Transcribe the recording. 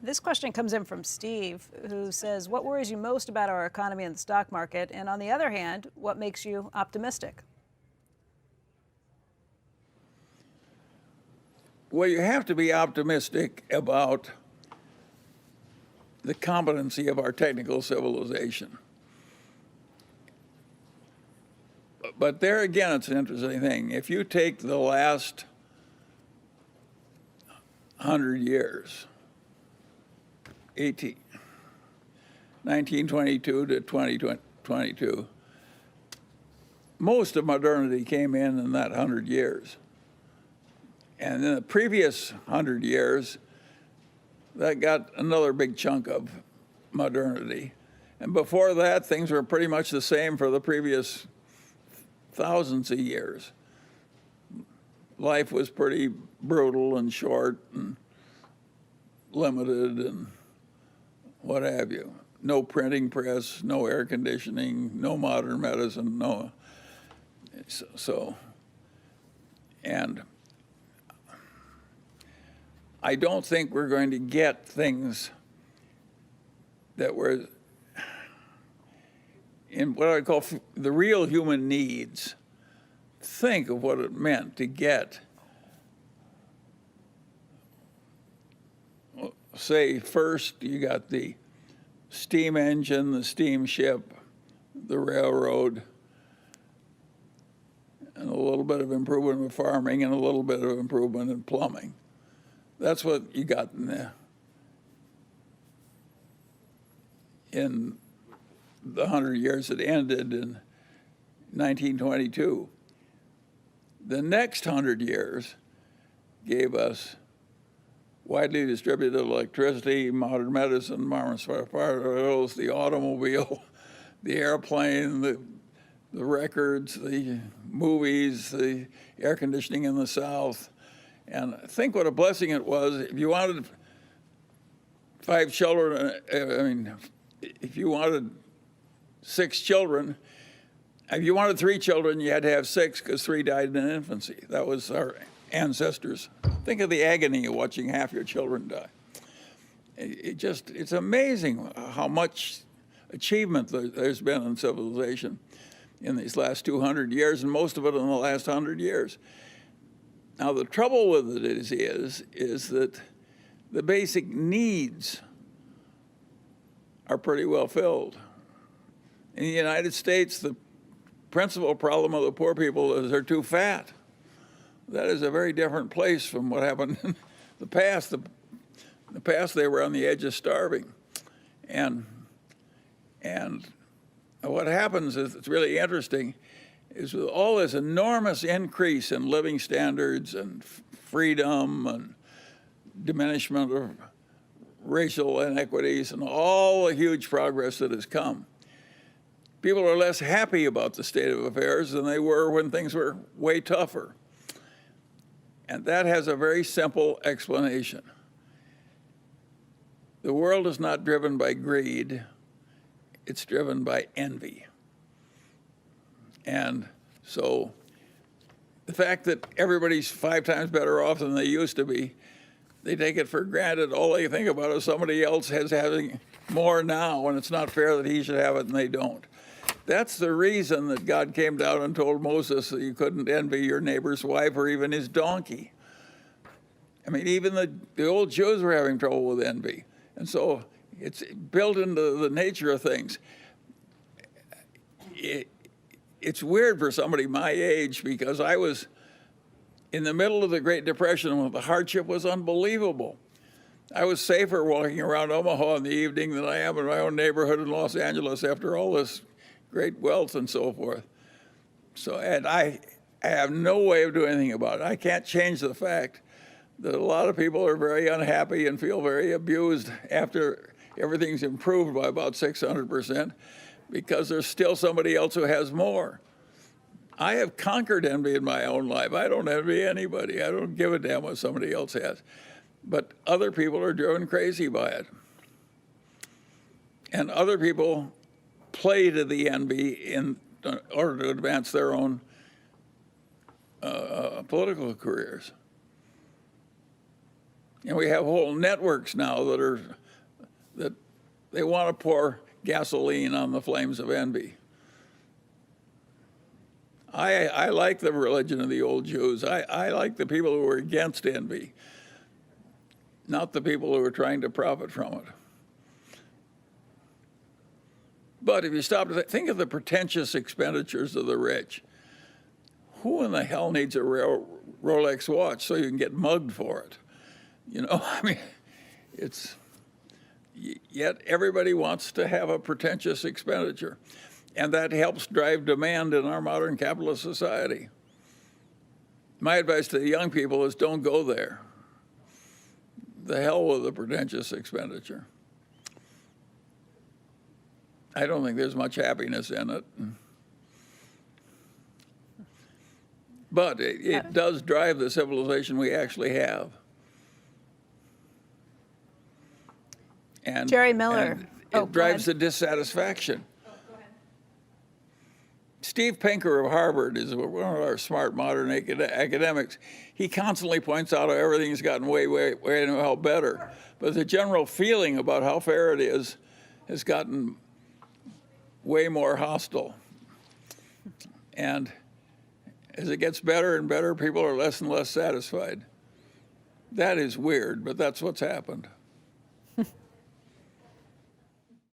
This question comes in from Steve, who says, what worries you most about our economy and the stock market? And on the other hand, what makes you optimistic? Well, you have to be optimistic about the competency of our technical civilization. But there again, it's an interesting thing. If you take the last 100 years, 1922 to 2022, most of modernity came in that 100 years. And in the previous 100 years, that got another big chunk of modernity. And before that, things were pretty much the same for the previous thousands of years. Life was pretty brutal and short and limited and what have you. No printing press, no air conditioning, no modern medicine, no. And I don't think we're going to get things that were in what I call the real human needs. Think of what it meant to get, say, first you got the steam engine, the steamship, the railroad, and a little bit of improvement in farming and a little bit of improvement in plumbing. That's what you got in the 100 years that ended in 1922. The next 100 years gave us widely distributed electricity, modern medicine, modern firearms, the automobile, the airplane, the records, the movies, the air conditioning in the South. And think what a blessing it was. If you wanted 5 children, if you wanted 6 children, if you wanted 3 children, you had to have 6 because 3 died in infancy. That was our ancestors. Think of the agony of watching half your children die. It's amazing how much achievement there's been in civilization in these last 200 years, and most of it in the last 100 years. Now, the trouble with it is that the basic needs are pretty well filled. In the United States, the principal problem of the poor people is they're too fat. That is a very different place from what happened in the past. In the past, they were on the edge of starving. And what happens is, it's really interesting, is with all this enormous increase in living standards and freedom and diminishment of racial inequities and all the huge progress that has come, people are less happy about the state of affairs than they were when things were way tougher. And that has a very simple explanation. The world is not driven by greed, it's driven by envy. And so the fact that everybody's 5 times better off than they used to be, they take it for granted. All they think about is somebody else having more now, and it's not fair that he should have it and they don't. That's the reason that God came down and told Moses that you couldn't envy your neighbor's wife or even his donkey. I mean, even the old Jews were having trouble with envy. And so it's built into the nature of things. It's weird for somebody my age, because I was in the middle of the Great Depression when the hardship was unbelievable. I was safer walking around Omaha in the evening than I am in my own neighborhood in Los Angeles after all this great wealth and so forth. And I have no way of doing anything about it. I can't change the fact that a lot of people are very unhappy and feel very abused after everything's improved by about 600%, because there's still somebody else who has more. I have conquered envy in my own life. I don't envy anybody. I don't give a damn what somebody else has. But other people are driven crazy by it. And other people play to the envy in order to advance their own political careers. And we have whole networks now that they want to pour gasoline on the flames of envy. I like the religion of the old Jews. I like the people who were against envy, not the people who are trying to profit from it. But if you stop to think of the pretentious expenditures of the rich, who in the hell needs a Rolex watch so you can get mugged for it? You know, I mean, yet everybody wants to have a pretentious expenditure. And that helps drive demand in our modern capitalist society. My advice to the young people is don't go there. The hell with the pretentious expenditure. I don't think there's much happiness in it. But it does drive the civilization we actually have. And, Jerry Miller. And it drives the dissatisfaction. Steve Pinker of Harvard is one of our smart modern academics. He constantly points out how everything's gotten way better. But the general feeling about how fair it is has gotten way more hostile. And as it gets better and better, people are less and less satisfied. That is weird, but that's what's happened.